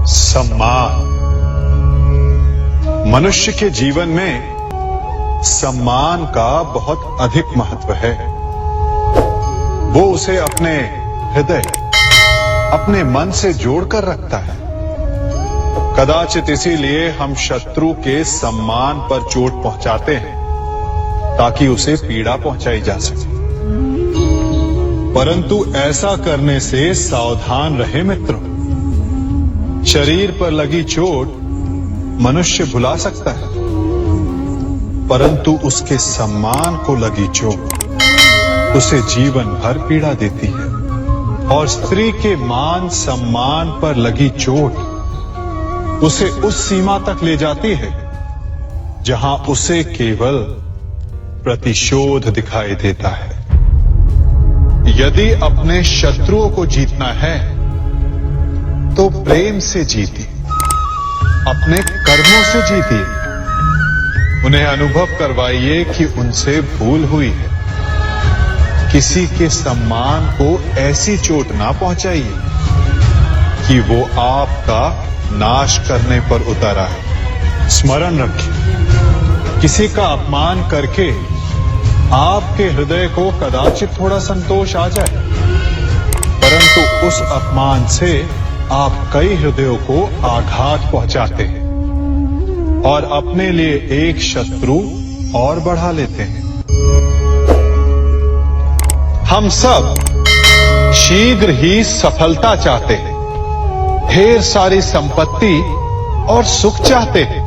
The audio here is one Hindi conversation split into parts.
सम्मान। मनुष्य के जीवन में सम्मान का बहुत अधिक महत्व है। वो उसे अपने हृदय, अपने मन से जोड़कर रखता है। कदाचित इसीलिए हम शत्रु के सम्मान पर चोट पहुंचाते हैं ताकि उसे पीड़ा पहुंचाई जा सके। परंतु ऐसा करने से सावधान रहे मित्रों। शरीर पर लगी चोट मनुष्य भुला सकता है, परंतु उसके सम्मान को लगी चोट उसे जीवन भर पीड़ा देती है। और स्त्री के मान सम्मान पर लगी चोट उसे उस सीमा तक ले जाती है जहां उसे केवल प्रतिशोध दिखाई देता है। यदि अपने शत्रुओं को जीतना है तो प्रेम से जीतिए, अपने कर्मों से जीतिए। उन्हें अनुभव करवाइए कि उनसे भूल हुई है। किसी के सम्मान को ऐसी चोट ना पहुंचाइए कि वो आपका नाश करने पर उतर आए। स्मरण रखिए, किसी का अपमान करके आपके हृदय को कदाचित थोड़ा संतोष आ जाए, परंतु उस अपमान से आप कई हृदयों को आघात पहुंचाते हैं और अपने लिए एक शत्रु और बढ़ा लेते हैं। हम सब शीघ्र ही सफलता चाहते हैं, ढेर सारी संपत्ति और सुख चाहते हैं,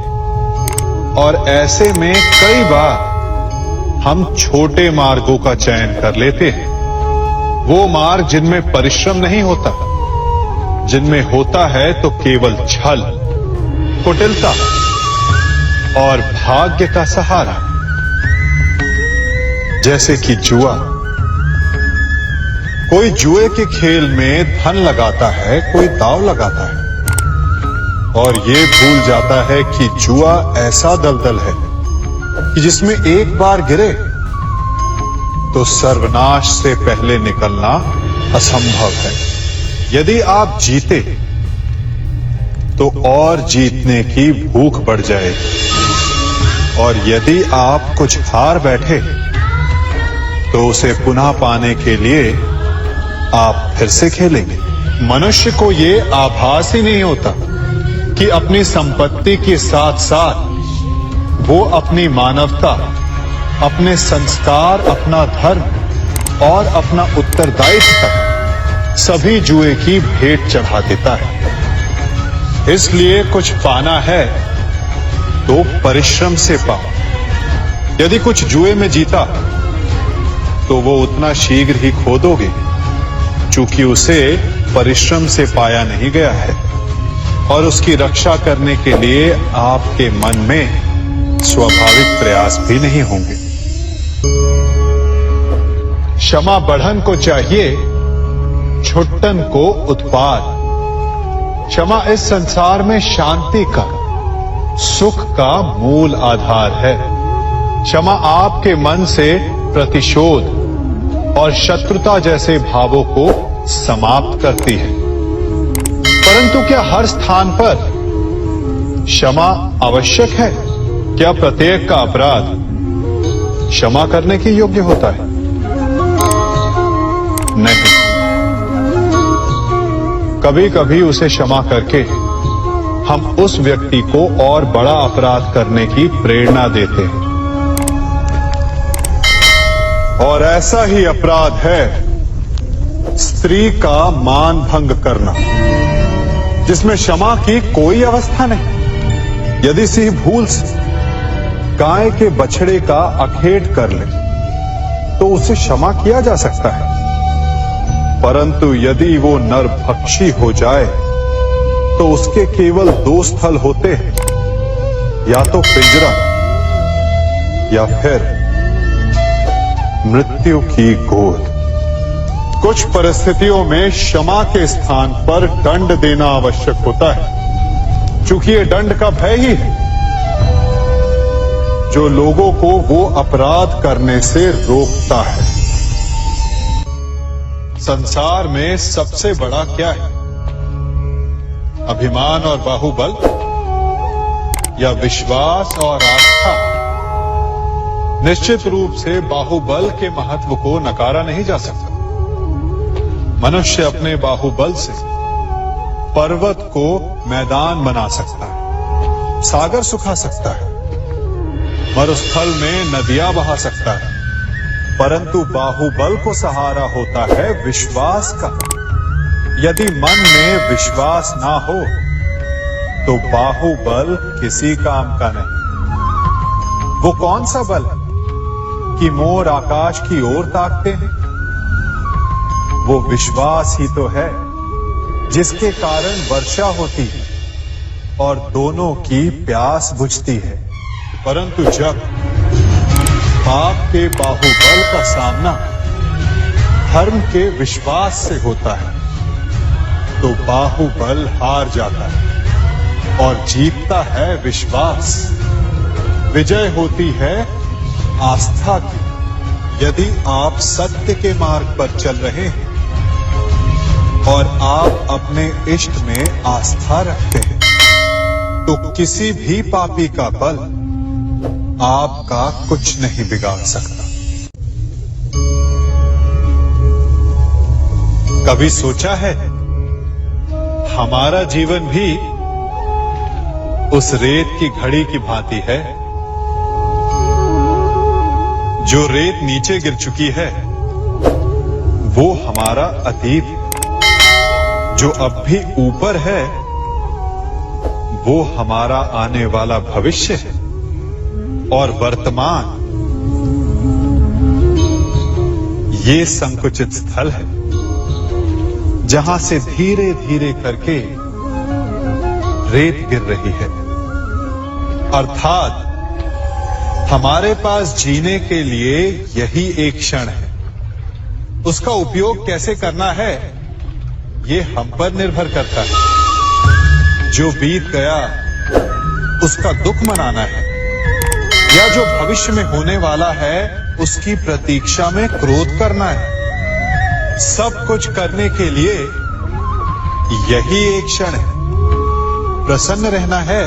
और ऐसे में कई बार हम छोटे मार्गों का चयन कर लेते हैं। वो मार्ग जिनमें परिश्रम नहीं होता, जिनमें होता है तो केवल छल, कुटिलता और भाग्य का सहारा। जैसे कि जुआ। कोई जुए के खेल में धन लगाता है, कोई दांव लगाता है और ये भूल जाता है कि जुआ ऐसा दलदल है कि जिसमें एक बार गिरे तो सर्वनाश से पहले निकलना असंभव है। यदि आप जीते तो और जीतने की भूख बढ़ जाएगी, और यदि आप कुछ हार बैठे तो उसे पुनः पाने के लिए आप फिर से खेलेंगे। मनुष्य को ये आभास ही नहीं होता कि अपनी संपत्ति के साथ साथ वो अपनी मानवता, अपने संस्कार, अपना धर्म और अपना उत्तरदायित्व सभी जुए की भेंट चढ़ा देता है। इसलिए कुछ पाना है तो परिश्रम से पाओ। यदि कुछ जुए में जीता तो वो उतना शीघ्र ही खो दोगे, चूंकि उसे परिश्रम से पाया नहीं गया है, और उसकी रक्षा करने के लिए आपके मन में स्वाभाविक प्रयास भी नहीं होंगे। क्षमा बढ़न को चाहिए, छुट्टन को उत्पाद। क्षमा इस संसार में शांति का, सुख का मूल आधार है। क्षमा आपके मन से प्रतिशोध और शत्रुता जैसे भावों को समाप्त करती है। परंतु क्या हर स्थान पर क्षमा आवश्यक है? क्या प्रत्येक का अपराध क्षमा करने के योग्य होता है? नहीं। कभी कभी उसे क्षमा करके हम उस व्यक्ति को और बड़ा अपराध करने की प्रेरणा देते हैं, और ऐसा ही अपराध है स्त्री का मान भंग करना, जिसमें क्षमा की कोई अवस्था नहीं। यदि सिंह भूल से गाय के बछड़े का अखेट कर ले तो उसे क्षमा किया जा सकता है, परंतु यदि वो नरभक्षी हो जाए तो उसके केवल दो स्थल होते हैं, या तो पिंजरा या फिर मृत्यु की गोद। कुछ परिस्थितियों में क्षमा के स्थान पर दंड देना आवश्यक होता है, क्योंकि ये दंड का भय ही है जो लोगों को वो अपराध करने से रोकता है। संसार में सबसे बड़ा क्या है? अभिमान और बाहुबल या विश्वास और आस्था? निश्चित रूप से बाहुबल के महत्व को नकारा नहीं जा सकता। मनुष्य अपने बाहुबल से पर्वत को मैदान बना सकता है, सागर सुखा सकता है, मरुस्थल में नदियां बहा सकता है, परंतु बाहुबल को सहारा होता है विश्वास का। यदि मन में विश्वास ना हो तो बाहुबल किसी काम का नहीं। वो कौन सा बल है कि मोर आकाश की ओर ताकते हैं? वो विश्वास ही तो है जिसके कारण वर्षा होती है और दोनों की प्यास बुझती है। परंतु जब पाप के बाहुबल का सामना धर्म के विश्वास से होता है तो बाहुबल हार जाता है और जीतता है विश्वास। विजय होती है आस्था की। यदि आप सत्य के मार्ग पर चल रहे हैं और आप अपने इष्ट में आस्था रखते हैं तो किसी भी पापी का बल आपका कुछ नहीं बिगाड़ सकता। कभी सोचा है हमारा जीवन भी उस रेत की घड़ी की भांति है? जो रेत नीचे गिर चुकी है वो हमारा अतीत है, जो अब भी ऊपर है वो हमारा आने वाला भविष्य है, और वर्तमान ये संकुचित स्थल है जहां से धीरे धीरे करके रेत गिर रही है। अर्थात हमारे पास जीने के लिए यही एक क्षण है। उसका उपयोग कैसे करना है ये हम पर निर्भर करता है। जो बीत गया उसका दुख मनाना है या जो भविष्य में होने वाला है उसकी प्रतीक्षा में क्रोध करना है। सब कुछ करने के लिए यही एक क्षण है। प्रसन्न रहना है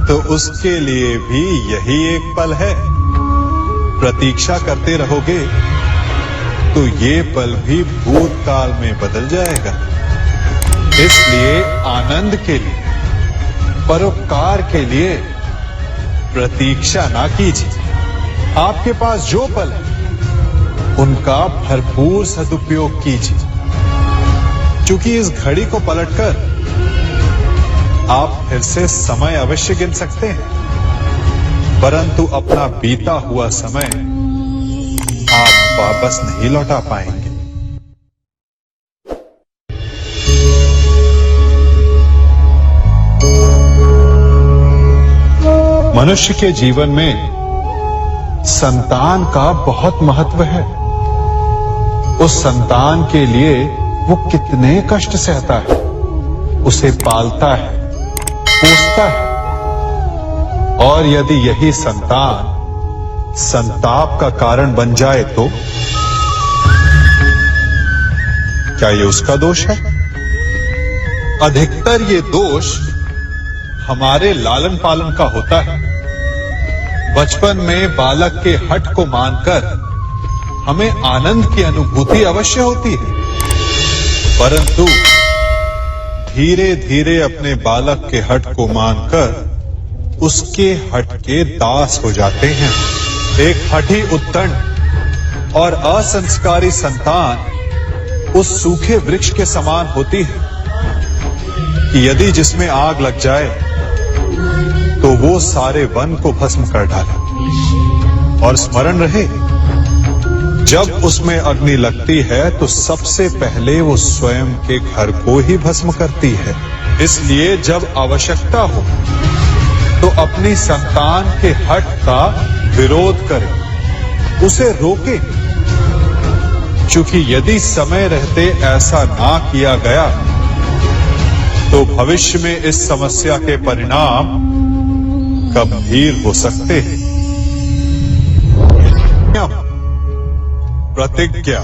तो उसके लिए भी यही एक पल है। प्रतीक्षा करते रहोगे तो ये पल भी भूतकाल में बदल जाएगा। इसलिए आनंद के लिए, परोपकार के लिए प्रतीक्षा ना कीजिए। आपके पास जो पल है उनका भरपूर सदुपयोग कीजिए, क्योंकि इस घड़ी को पलटकर आप फिर से समय अवश्य गिन सकते हैं, परंतु अपना बीता हुआ समय आप वापस नहीं लौटा पाएंगे। मनुष्य के जीवन में संतान का बहुत महत्व है। उस संतान के लिए वो कितने कष्ट सहता है, उसे पालता है, पोसता है, और यदि यही संतान संताप का कारण बन जाए तो क्या ये उसका दोष है? अधिकतर ये दोष हमारे लालन पालन का होता है। बचपन में बालक के हठ को मानकर हमें आनंद की अनुभूति अवश्य होती है, परंतु धीरे धीरे अपने बालक के हठ को मानकर उसके हठ के दास हो जाते हैं। एक हठी उद्दंड और असंस्कारी संतान उस सूखे वृक्ष के समान होती है कि यदि जिसमें आग लग जाए तो वो सारे वन को भस्म कर डाले। और स्मरण रहे, जब उसमें अग्नि लगती है तो सबसे पहले वो स्वयं के घर को ही भस्म करती है। इसलिए जब आवश्यकता हो तो अपनी संतान के हठ का विरोध करें, उसे रोके, क्योंकि यदि समय रहते ऐसा ना किया गया तो भविष्य में इस समस्या के परिणाम गंभीर हो सकते हैं। प्रतिज्ञा,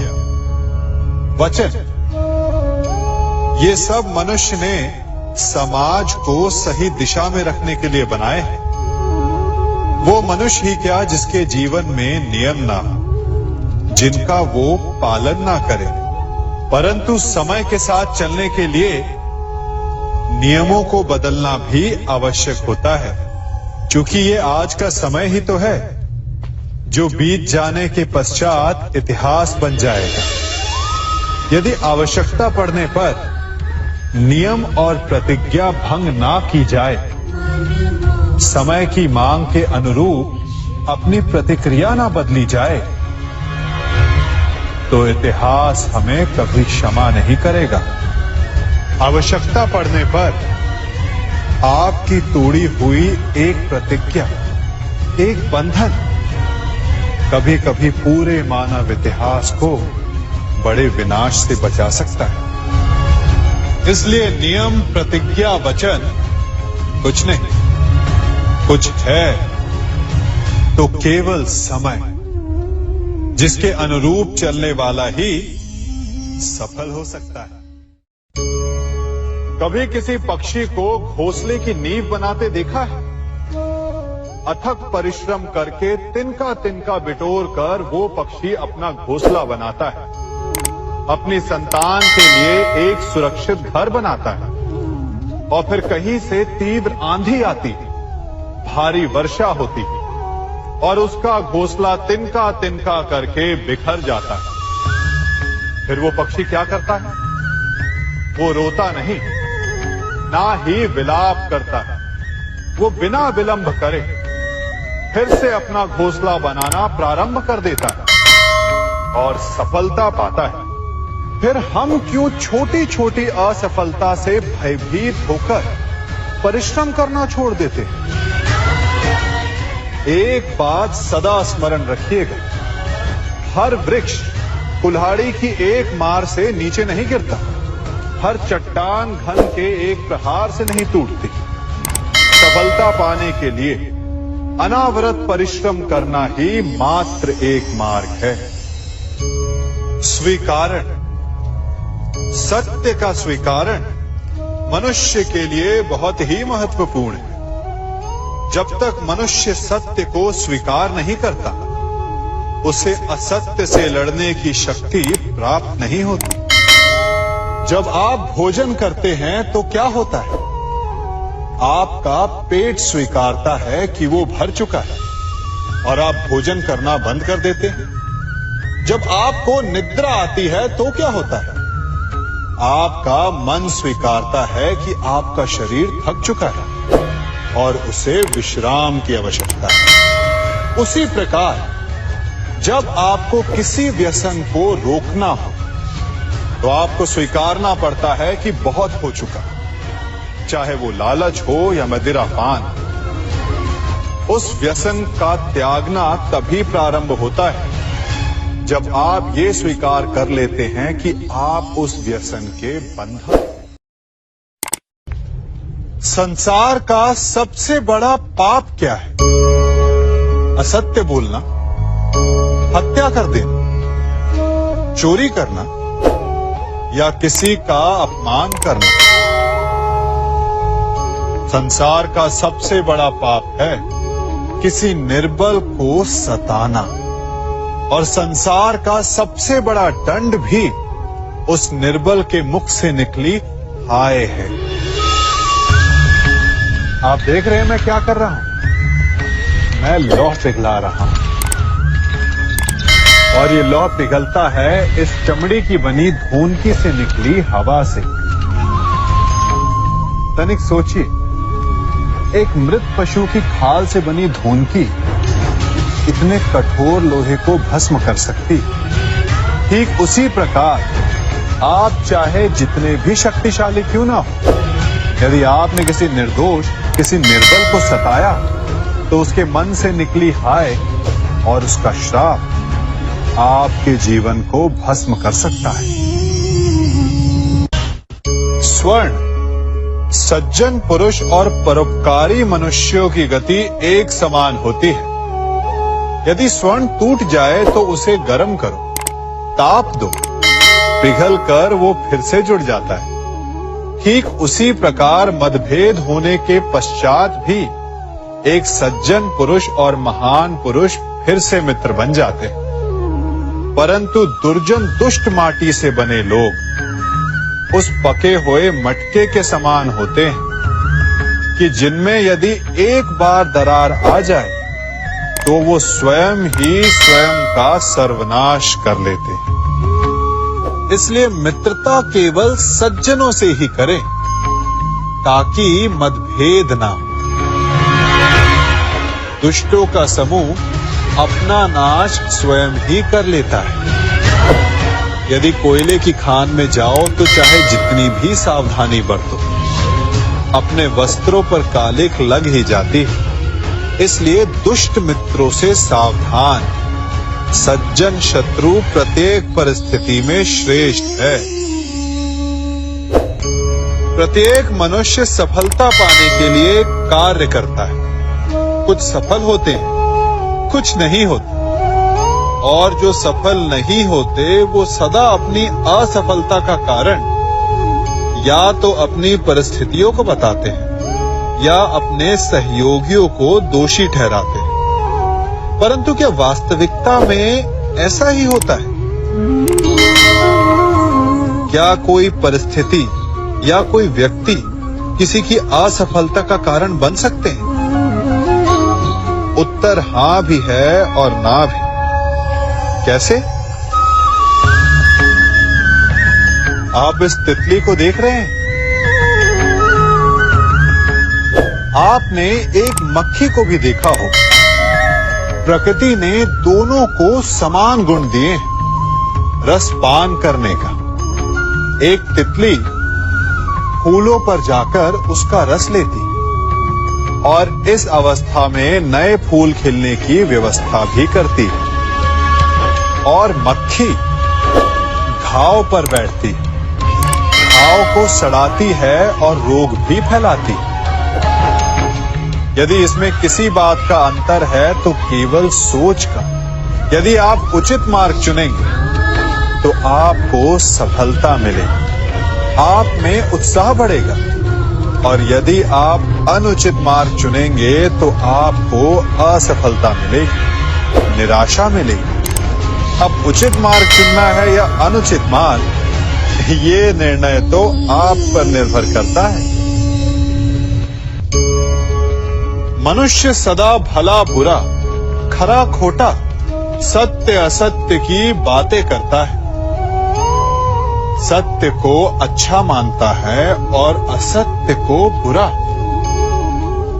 वचन, ये सब मनुष्य ने समाज को सही दिशा में रखने के लिए बनाए हैं। वो मनुष्य ही क्या जिसके जीवन में नियम ना हो, जिनका वो पालन ना करे, परंतु समय के साथ चलने के लिए नियमों को बदलना भी आवश्यक होता है, क्योंकि ये आज का समय ही तो है जो बीत जाने के पश्चात इतिहास बन जाएगा। यदि आवश्यकता पड़ने पर नियम और प्रतिज्ञा भंग ना की जाए, समय की मांग के अनुरूप अपनी प्रतिक्रिया ना बदली जाए, तो इतिहास हमें कभी क्षमा नहीं करेगा। आवश्यकता पड़ने पर आपकी तोड़ी हुई एक प्रतिज्ञा, एक बंधन कभी कभी पूरे मानव इतिहास को बड़े विनाश से बचा सकता है। इसलिए नियम, प्रतिज्ञा, वचन कुछ नहीं, कुछ है तो केवल समय, जिसके अनुरूप चलने वाला ही सफल हो सकता है। कभी किसी पक्षी को घोंसले की नींव बनाते देखा है? अथक परिश्रम करके तिनका तिनका बिटोर कर वो पक्षी अपना घोंसला बनाता है, अपनी संतान के लिए एक सुरक्षित घर बनाता है, और फिर कहीं से तीव्र आंधी आती है, भारी वर्षा होती है और उसका घोंसला तिनका तिनका करके बिखर जाता है। फिर वो पक्षी क्या करता है? वो रोता नहीं, ना ही विलाप करता है, वो बिना विलंब करे फिर से अपना घोंसला बनाना प्रारंभ कर देता है और सफलता पाता है। फिर हम क्यों छोटी छोटी असफलता से भयभीत होकर परिश्रम करना छोड़ देते हैं? एक बात सदा स्मरण रखिएगा, हर वृक्ष कुल्हाड़ी की एक मार से नीचे नहीं गिरता, हर चट्टान घन के एक प्रहार से नहीं टूटती। सफलता पाने के लिए अनावरत परिश्रम करना ही मात्र एक मार्ग है। स्वीकारण, सत्य का स्वीकारण मनुष्य के लिए बहुत ही महत्वपूर्ण है। जब तक मनुष्य सत्य को स्वीकार नहीं करता, उसे असत्य से लड़ने की शक्ति प्राप्त नहीं होती। जब आप भोजन करते हैं तो क्या होता है? आपका पेट स्वीकारता है कि वो भर चुका है और आप भोजन करना बंद कर देते हैं। जब आपको निद्रा आती है तो क्या होता है? आपका मन स्वीकारता है कि आपका शरीर थक चुका है और उसे विश्राम की आवश्यकता है। उसी प्रकार जब आपको किसी व्यसन को रोकना हो तो आपको स्वीकारना पड़ता है कि बहुत हो चुका, चाहे वो लालच हो या मदिरापान। उस व्यसन का त्यागना तभी प्रारंभ होता है जब आप ये स्वीकार कर लेते हैं कि आप उस व्यसन के बंधन। संसार का सबसे बड़ा पाप क्या है? असत्य बोलना, हत्या कर देना, चोरी करना या किसी का अपमान करना। संसार का सबसे बड़ा पाप है किसी निर्बल को सताना, और संसार का सबसे बड़ा दंड भी उस निर्बल के मुख से निकली हाय है। आप देख रहे हैं मैं क्या कर रहा हूं? मैं लौह पिघला रहा हूं, और ये लौह पिघलता है इस चमड़ी की बनी धूनकी से निकली हवा से। तनिक सोचिए, एक मृत पशु की खाल से बनी धूनकी इतने कठोर लोहे को भस्म कर सकती। ठीक उसी प्रकार आप चाहे जितने भी शक्तिशाली क्यों ना हो, यदि आपने किसी निर्दोष, किसी निर्बल को सताया तो उसके मन से निकली हाय और उसका श्राप आपके जीवन को भस्म कर सकता है। स्वर्ण, सज्जन पुरुष और परोपकारी मनुष्यों की गति एक समान होती है। यदि स्वर्ण टूट जाए तो उसे गर्म करो, ताप दो, पिघल कर वो फिर से जुड़ जाता है। ठीक उसी प्रकार मतभेद होने के पश्चात भी एक सज्जन पुरुष और महान पुरुष फिर से मित्र बन जाते हैं। परंतु दुर्जन दुष्ट माटी से बने लोग उस पके हुए मटके के समान होते हैं कि जिनमें यदि एक बार दरार आ जाए तो वो स्वयं ही स्वयं का सर्वनाश कर लेते हैं। इसलिए मित्रता केवल सज्जनों से ही करें ताकि मतभेद ना हो। दुष्टों का समूह अपना नाश स्वयं ही कर लेता है। यदि कोयले की खान में जाओ तो चाहे जितनी भी सावधानी बरतो, अपने वस्त्रों पर कालिख लग ही जाती है। इसलिए दुष्ट मित्रों से सावधान। सज्जन शत्रु प्रत्येक परिस्थिति में श्रेष्ठ है। प्रत्येक मनुष्य सफलता पाने के लिए कार्य करता है। कुछ सफल होते हैं, कुछ नहीं होते, और जो सफल नहीं होते वो सदा अपनी असफलता का कारण या तो अपनी परिस्थितियों को बताते हैं या अपने सहयोगियों को दोषी ठहराते हैं। परंतु क्या वास्तविकता में ऐसा ही होता है? क्या कोई परिस्थिति या कोई व्यक्ति किसी की असफलता का कारण बन सकते हैं? उत्तर हां भी है और ना भी। कैसे? आप इस तितली को देख रहे हैं? आपने एक मक्खी को भी देखा हो। प्रकृति ने दोनों को समान गुण दिए हैं रस पान करने का। एक तितली फूलों पर जाकर उसका रस लेती और इस अवस्था में नए फूल खिलने की व्यवस्था भी करती, और मक्खी घाव पर बैठती, घाव को सड़ाती है और रोग भी फैलाती। यदि इसमें किसी बात का अंतर है तो केवल सोच का। यदि आप उचित मार्ग चुनेंगे तो आपको सफलता मिलेगी, आप में उत्साह बढ़ेगा, और यदि आप अनुचित मार्ग चुनेंगे तो आपको असफलता मिलेगी, निराशा मिलेगी। अब उचित मार्ग चुनना है या अनुचित मार्ग, ये निर्णय तो आप पर निर्भर करता है। मनुष्य सदा भला बुरा, खरा खोटा, सत्य असत्य की बातें करता है। सत्य को अच्छा मानता है और असत्य को बुरा।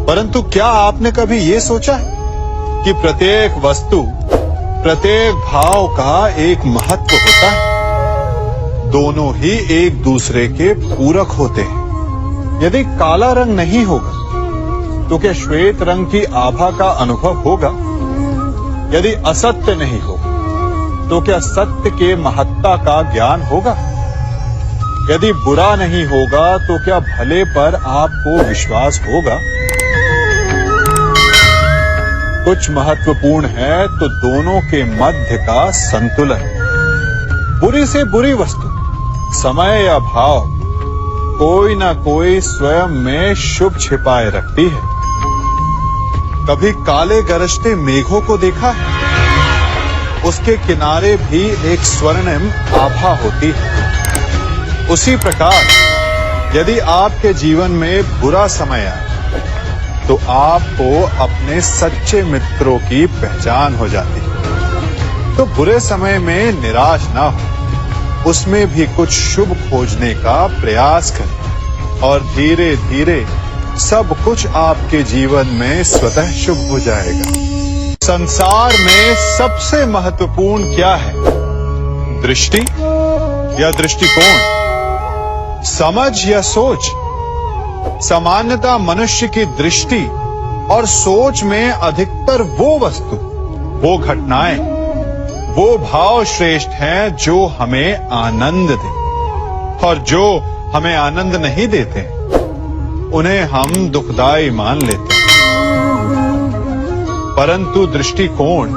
परंतु क्या आपने कभी ये सोचा है कि प्रत्येक वस्तु, प्रत्येक भाव का एक महत्व होता है? दोनों ही एक दूसरे के पूरक होते हैं। यदि काला रंग नहीं होगा तो क्या श्वेत रंग की आभा का अनुभव होगा? यदि असत्य नहीं होगा तो क्या सत्य के महत्ता का ज्ञान होगा? यदि बुरा नहीं होगा तो क्या भले पर आपको विश्वास होगा? कुछ महत्वपूर्ण है तो दोनों के मध्य का संतुलन। बुरी से बुरी वस्तु, समय या भाव, कोई ना कोई स्वयं में शुभ छिपाए रखती है। कभी काले गरजते मेघों को देखा है? उसके किनारे भी एक स्वर्णिम आभा होती है। उसी प्रकार यदि आपके जीवन में बुरा समय आए तो आपको अपने सच्चे मित्रों की पहचान हो जाती है। तो बुरे समय में निराश ना हो, उसमें भी कुछ शुभ खोजने का प्रयास करें, और धीरे धीरे सब कुछ आपके जीवन में स्वतः शुभ हो जाएगा। संसार में सबसे महत्वपूर्ण क्या है? दृष्टि या दृष्टिकोण, समझ या सोच? सामान्यतः मनुष्य की दृष्टि और सोच में अधिकतर वो वस्तु, वो घटनाएं, वो भाव श्रेष्ठ हैं जो हमें आनंद दें, और जो हमें आनंद नहीं देते उन्हें हम दुखदाई मान लेते हैं। परंतु दृष्टिकोण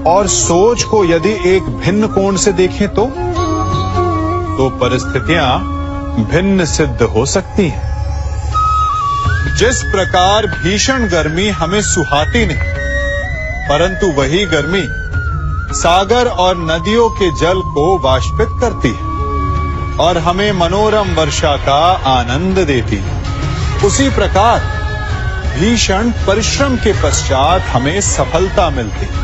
और सोच को यदि एक भिन्न कोण से देखें तो परिस्थितियां भिन्न सिद्ध हो सकती हैं। जिस प्रकार भीषण गर्मी हमें सुहाती नहीं, परंतु वही गर्मी सागर और नदियों के जल को वाष्पित करती है और हमें मनोरम वर्षा का आनंद देती है, उसी प्रकार भीषण परिश्रम के पश्चात हमें सफलता मिलती है।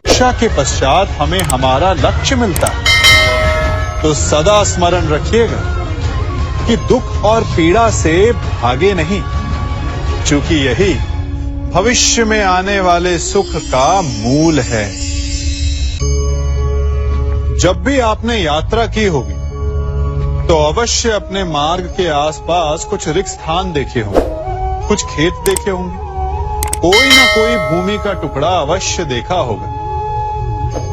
वर्षा के पश्चात हमें हमारा लक्ष्य मिलता है। तो सदा स्मरण रखिएगा कि दुख और पीड़ा से भागे नहीं, क्योंकि यही भविष्य में आने वाले सुख का मूल है। जब भी आपने यात्रा की होगी तो अवश्य अपने मार्ग के आसपास कुछ रिक्त स्थान देखे होंगे, कुछ खेत देखे होंगे, कोई ना कोई भूमि का टुकड़ा अवश्य देखा होगा।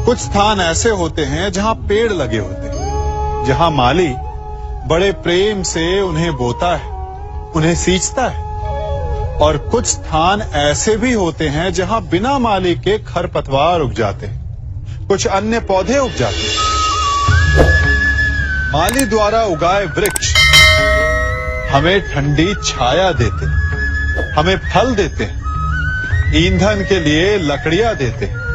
कुछ स्थान ऐसे होते हैं जहां पेड़ लगे होते हैं, जहां माली बड़े प्रेम से उन्हें बोता है, उन्हें सींचता है। और कुछ स्थान ऐसे भी होते हैं जहां बिना माली के खरपतवार उग जाते हैं, कुछ अन्य पौधे उग जाते हैं। माली द्वारा उगाए वृक्ष हमें ठंडी छाया देते हैं, हमें फल देते हैं, ईंधन के लिए लकड़ियां देते हैं।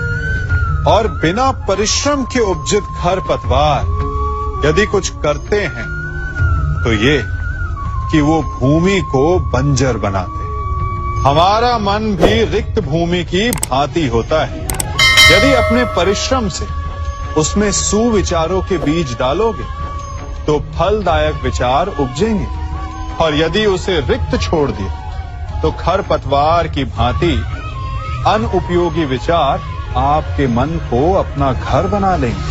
और बिना परिश्रम के उपजित खरपतवार यदि कुछ करते हैं तो ये कि वो भूमि को बंजर बनाते हैं। हमारा मन भी रिक्त भूमि की भांति होता है। यदि अपने परिश्रम से उसमें सुविचारों के बीज डालोगे तो फलदायक विचार उपजेंगे, और यदि उसे रिक्त छोड़ दिया तो खरपतवार की भांति अनुपयोगी विचार आपके मन को अपना घर बना लेंगे,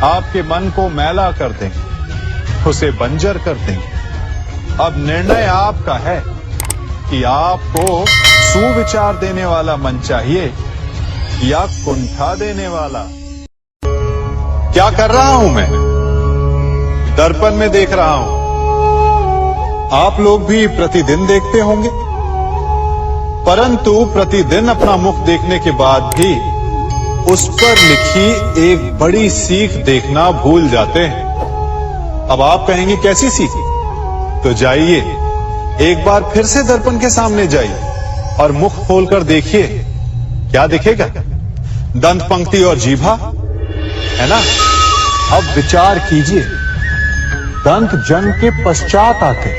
आपके मन को मैला कर देंगे, उसे बंजर कर देंगे। अब निर्णय आपका है कि आपको सुविचार देने वाला मन चाहिए या कुंठा देने वाला। क्या कर रहा हूं मैं? दर्पण में देख रहा हूं। आप लोग भी प्रतिदिन देखते होंगे, परंतु प्रतिदिन अपना मुख देखने के बाद भी उस पर लिखी एक बड़ी सीख देखना भूल जाते हैं। अब आप कहेंगे कैसी सीख? तो जाइए एक बार फिर से दर्पण के सामने जाइए और मुख खोलकर देखिए, क्या दिखेगा? दंत पंक्ति और जीभा, है ना? अब विचार कीजिए, दंत जन्म के पश्चात आते,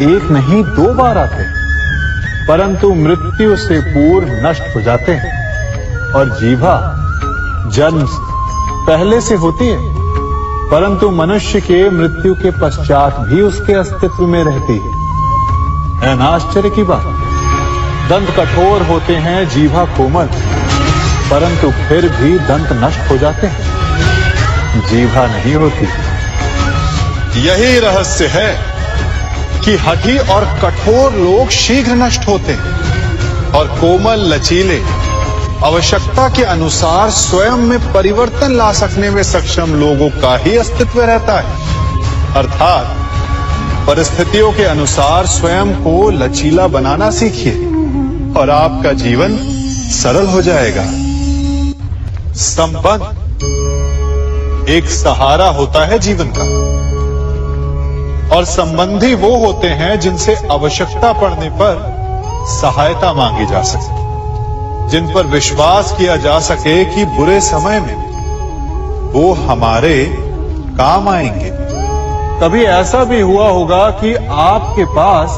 एक नहीं 2 बार आते, परंतु मृत्यु से पूर्व नष्ट हो जाते हैं। और जीभा जन्म पहले से होती है, परंतु मनुष्य के मृत्यु के पश्चात भी उसके अस्तित्व में रहती है ना? आश्चर्य की बात। दंत कठोर होते हैं, जीभा कोमल, परंतु फिर भी दंत नष्ट हो जाते हैं, जीभा नहीं होती। यही रहस्य है कि हठी और कठोर लोग शीघ्र नष्ट होते हैं और कोमल लचीले आवश्यकता के अनुसार स्वयं में परिवर्तन ला सकने में सक्षम लोगों का ही अस्तित्व रहता है। अर्थात परिस्थितियों के अनुसार स्वयं को लचीला बनाना सीखिए और आपका जीवन सरल हो जाएगा। संबंध एक सहारा होता है जीवन का, और संबंधी वो होते हैं जिनसे आवश्यकता पड़ने पर सहायता मांगी जा सके, जिन पर विश्वास किया जा सके कि बुरे समय में वो हमारे काम आएंगे। कभी ऐसा भी हुआ होगा कि आपके पास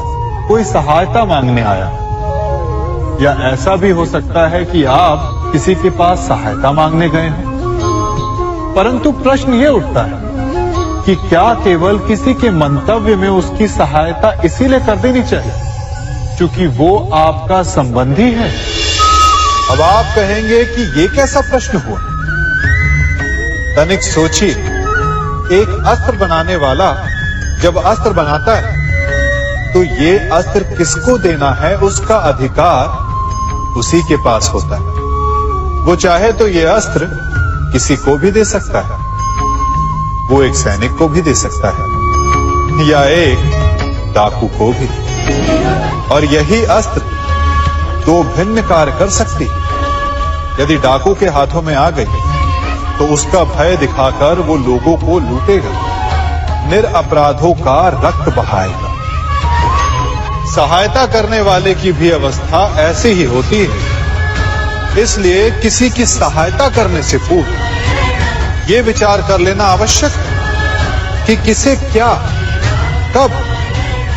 कोई सहायता मांगने आया, या ऐसा भी हो सकता है कि आप किसी के पास सहायता मांगने गए हैं। परंतु प्रश्न ये उठता है कि क्या केवल किसी के मंतव्य में उसकी सहायता इसीलिए कर देनी चाहिए क्योंकि वो आपका संबंधी है? अब आप कहेंगे कि ये कैसा प्रश्न हुआ? तनिक सोचिए, एक अस्त्र बनाने वाला जब अस्त्र बनाता है तो ये अस्त्र किसको देना है उसका अधिकार उसी के पास होता है। वो चाहे तो ये अस्त्र किसी को भी दे सकता है, वो एक सैनिक को भी दे सकता है या एक डाकू को भी, और यही अस्त्र 2 भिन्न कार्य कर सकती है। यदि डाकू के हाथों में आ गई तो उसका भय दिखाकर वो लोगों को लूटेगा, निरपराधों का रक्त बहाएगा। सहायता करने वाले की भी अवस्था ऐसी ही होती है। इसलिए किसी की सहायता करने से पूर्व ये विचार कर लेना आवश्यक है कि किसे क्या, कब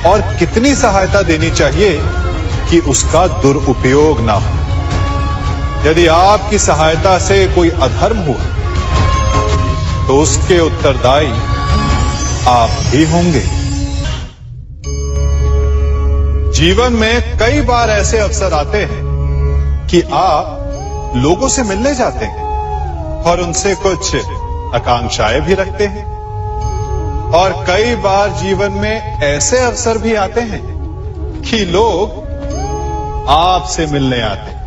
और कितनी सहायता देनी चाहिए कि उसका दुरुपयोग ना हो। यदि आपकी सहायता से कोई अधर्म हुआ तो उसके उत्तरदायी आप ही होंगे। जीवन में कई बार ऐसे अवसर आते हैं कि आप लोगों से मिलने जाते हैं और उनसे कुछ आकांक्षाएं भी रखते हैं, और कई बार जीवन में ऐसे अवसर भी आते हैं कि लोग आपसे मिलने आते हैं।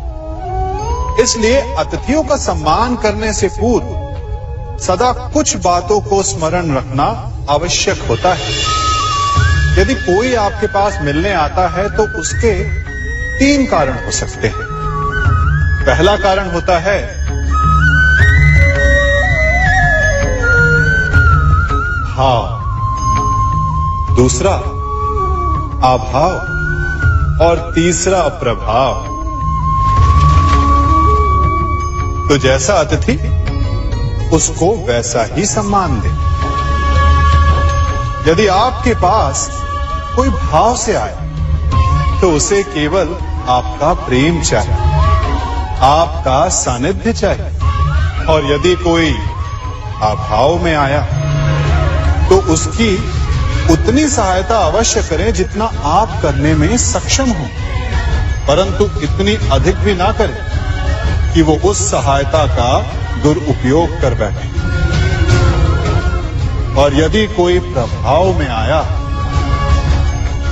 इसलिए अतिथियों का सम्मान करने से पूर्व सदा कुछ बातों को स्मरण रखना आवश्यक होता है। यदि कोई आपके पास मिलने आता है तो उसके 3 कारण हो सकते हैं। पहला कारण होता है भाव, दूसरा अभाव और तीसरा प्रभाव। तो जैसा अतिथि उसको वैसा ही सम्मान दे। यदि आपके पास कोई भाव से आए तो उसे केवल आपका प्रेम चाहिए, आपका सानिध्य चाहिए, और यदि कोई अभाव में आया तो उसकी उतनी सहायता अवश्य करें जितना आप करने में सक्षम हो, परंतु इतनी अधिक भी ना करें कि वो उस सहायता का दुरुपयोग कर बैठे। और यदि कोई प्रभाव में आया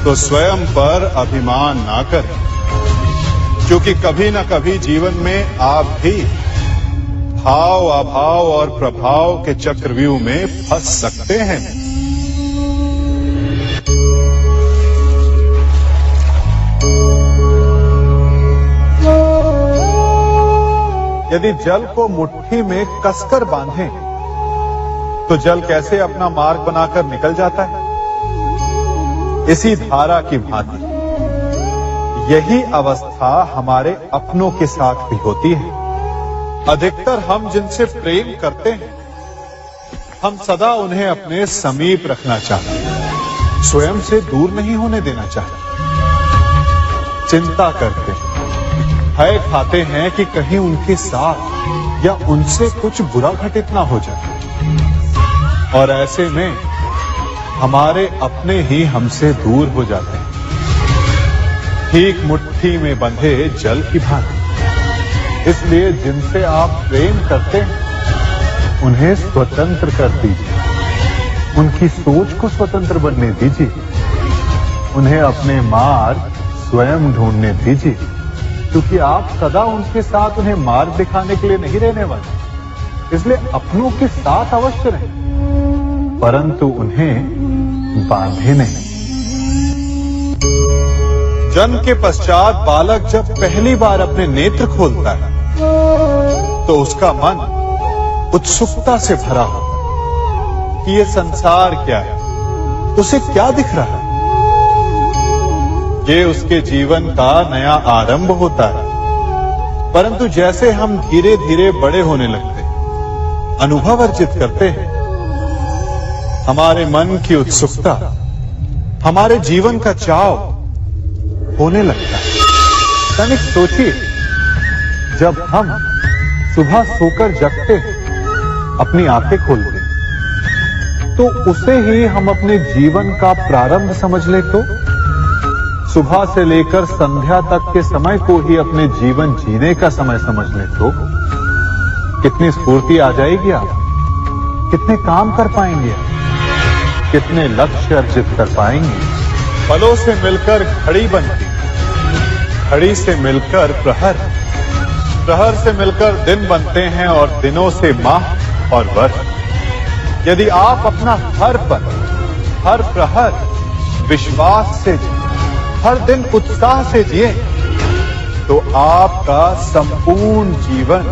तो स्वयं पर अभिमान ना करें, क्योंकि कभी ना कभी जीवन में आप भी भाव, अभाव और प्रभाव के चक्रव्यूह में फंस सकते हैं। यदि जल को मुट्ठी में कसकर बांधें तो जल कैसे अपना मार्ग बनाकर निकल जाता है? इसी धारा की भांति यही अवस्था हमारे अपनों के साथ भी होती है। अधिकतर हम जिनसे प्रेम करते हैं, हम सदा उन्हें अपने समीप रखना चाहते हैं, स्वयं से दूर नहीं होने देना चाहते। चिंता करते हैं, भय खाते हैं कि कहीं उनके साथ या उनसे कुछ बुरा घटित ना हो जाए, और ऐसे में हमारे अपने ही हमसे दूर हो जाते हैं। ठीक मुट्ठी में बंधे जल की भांति। इसलिए जिनसे आप प्रेम करते हैं उन्हें स्वतंत्र कर दीजिए, उनकी सोच को स्वतंत्र बनने दीजिए, उन्हें अपने मार्ग स्वयं ढूंढने दीजिए, क्योंकि आप सदा उनके साथ उन्हें मार्ग दिखाने के लिए नहीं रहने वाले। इसलिए अपनों के साथ अवश्य रहें, परंतु उन्हें बांधे नहीं। जन्म के पश्चात बालक जब पहली बार अपने नेत्र खोलता है तो उसका मन उत्सुकता से भरा होता कि ये संसार क्या है, उसे क्या दिख रहा है। ये उसके जीवन का नया आरंभ होता है। परंतु जैसे हम धीरे धीरे बड़े होने लगते हैं, अनुभव अर्जित करते हैं, हमारे मन की उत्सुकता, हमारे जीवन का चाव होने लगता है। तनिक सोचिए, जब हम सुबह सोकर जगते हैं, अपनी आंखें खोलते हैं, तो उसे ही हम अपने जीवन का प्रारंभ समझ ले तो सुबह से लेकर संध्या तक के समय को ही अपने जीवन जीने का समय समझ ले तो कितनी स्फूर्ति आ जाएगी आप, कितने काम कर पाएंगे आप, कितने लक्ष्य अर्जित कर पाएंगे। पलों से मिलकर घड़ी बनती, घड़ी से मिलकर प्रहर, प्रहर से मिलकर दिन बनते हैं, और दिनों से माह और वर्ष। यदि आप अपना हर पल, हर प्रहर विश्वास से जिए, हर दिन उत्साह से जिए, तो आपका संपूर्ण जीवन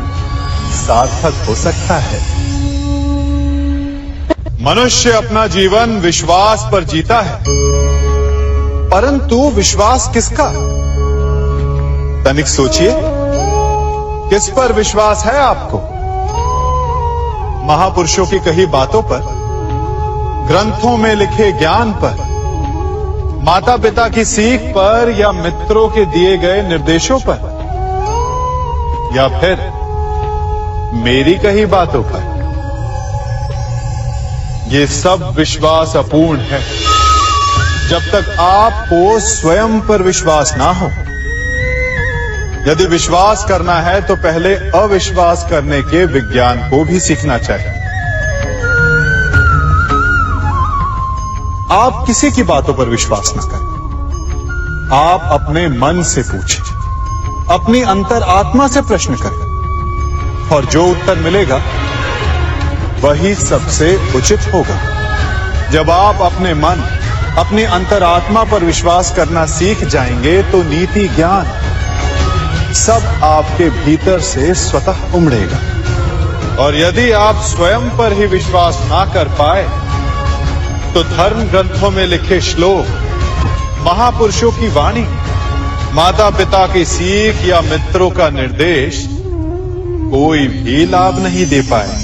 सार्थक हो सकता है। मनुष्य अपना जीवन विश्वास पर जीता है, परंतु विश्वास किसका? तनिक सोचिए, किस पर विश्वास है आपको? महापुरुषों की कही बातों पर, ग्रंथों में लिखे ज्ञान पर, माता पिता की सीख पर, या मित्रों के दिए गए निर्देशों पर, या फिर मेरी कही बातों पर? ये सब विश्वास अपूर्ण है जब तक आपको स्वयं पर विश्वास ना हो। यदि विश्वास करना है तो पहले अविश्वास करने के विज्ञान को भी सीखना चाहिए। आप किसी की बातों पर विश्वास न करें। आप अपने मन से पूछें, अपनी अंतर आत्मा से प्रश्न करें, और जो उत्तर मिलेगा वही सबसे उचित होगा। जब आप अपने मन, अपनी अंतरात्मा पर विश्वास करना सीख जाएंगे तो नीति ज्ञान सब आपके भीतर से स्वतः उमड़ेगा। और यदि आप स्वयं पर ही विश्वास ना कर पाए तो धर्म ग्रंथों में लिखे श्लोक, महापुरुषों की वाणी, माता पिता की सीख या मित्रों का निर्देश कोई भी लाभ नहीं दे पाएगा।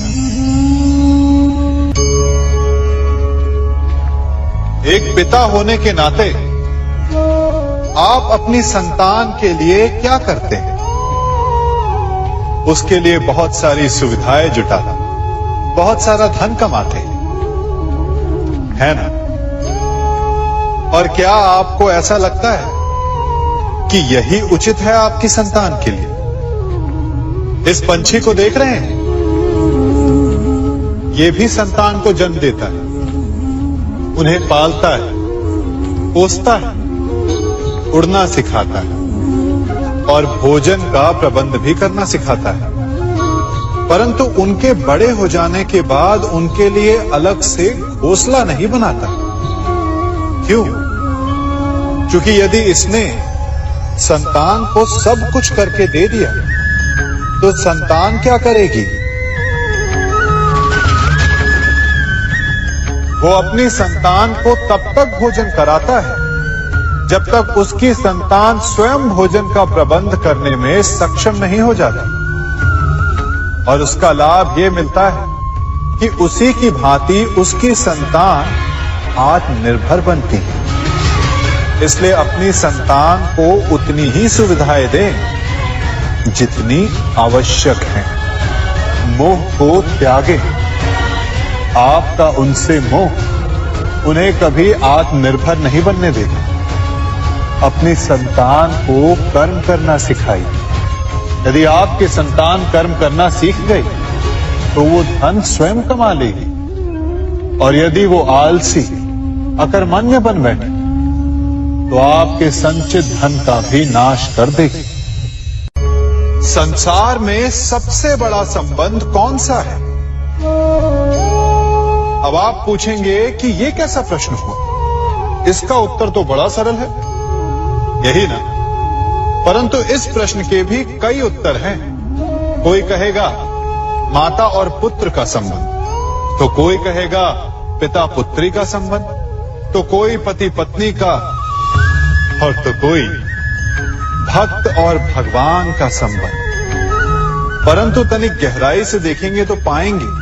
एक पिता होने के नाते आप अपनी संतान के लिए क्या करते हैं? उसके लिए बहुत सारी सुविधाएं जुटाते, बहुत सारा धन कमाते है ना? और क्या आपको ऐसा लगता है कि यही उचित है आपकी संतान के लिए? इस पंछी को देख रहे हैं, ये भी संतान को जन्म देता है, उन्हें पालता है, पोसता है, उड़ना सिखाता है और भोजन का प्रबंध भी करना सिखाता है। परंतु उनके बड़े हो जाने के बाद उनके लिए अलग से घोंसला नहीं बनाता। क्यों? क्योंकि यदि इसने संतान को सब कुछ करके दे दिया तो संतान क्या करेगी? वो अपनी संतान को तब तक भोजन कराता है जब तक उसकी संतान स्वयं भोजन का प्रबंध करने में सक्षम नहीं हो जाती। और उसका लाभ ये मिलता है कि उसी की भांति उसकी संतान आत्मनिर्भर बनती है। इसलिए अपनी संतान को उतनी ही सुविधाएं दें जितनी आवश्यक है। मोह को त्यागें। आपका उनसे मोह उन्हें कभी आत्मनिर्भर नहीं बनने देगा। अपनी संतान को कर्म करना सिखाइए। यदि आपकी संतान कर्म करना सीख गई तो वो धन स्वयं कमा लेगी। और यदि वो आलसी, अकर्मण्य बन बैठे तो आपके संचित धन का भी नाश कर देगी। संसार में सबसे बड़ा संबंध कौन सा है? अब आप पूछेंगे कि ये कैसा प्रश्न हुआ? इसका उत्तर तो बड़ा सरल है, यही ना? परंतु इस प्रश्न के भी कई उत्तर हैं। कोई कहेगा माता और पुत्र का संबंध, तो कोई कहेगा पिता पुत्री का संबंध, तो कोई पति पत्नी का, और तो कोई भक्त और भगवान का संबंध। परंतु तनिक गहराई से देखेंगे तो पाएंगे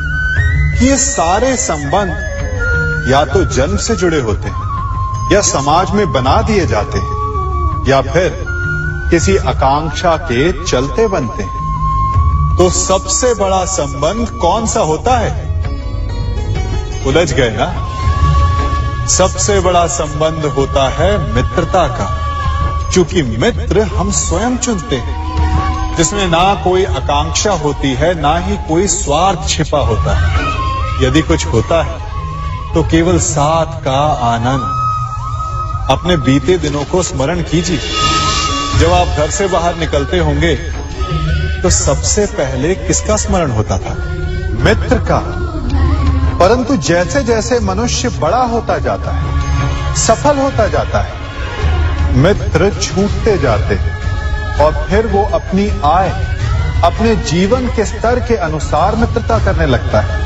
कि ये सारे संबंध या तो जन्म से जुड़े होते हैं, या समाज में बना दिए जाते हैं, या फिर किसी आकांक्षा के चलते बनते हैं। तो सबसे बड़ा संबंध कौन सा होता है? उलझ गए ना? सबसे बड़ा संबंध होता है मित्रता का, क्योंकि मित्र हम स्वयं चुनते हैं, जिसमें ना कोई आकांक्षा होती है, ना ही कोई स्वार्थ छिपा होता है। यदि कुछ होता है तो केवल साथ का आनंद। अपने बीते दिनों को स्मरण कीजिए। जब आप घर से बाहर निकलते होंगे तो सबसे पहले किसका स्मरण होता था? मित्र का। परंतु जैसे जैसे मनुष्य बड़ा होता जाता है, सफल होता जाता है, मित्र छूटते जाते हैं और फिर वो अपनी आय, अपने जीवन के स्तर के अनुसार मित्रता करने लगता है।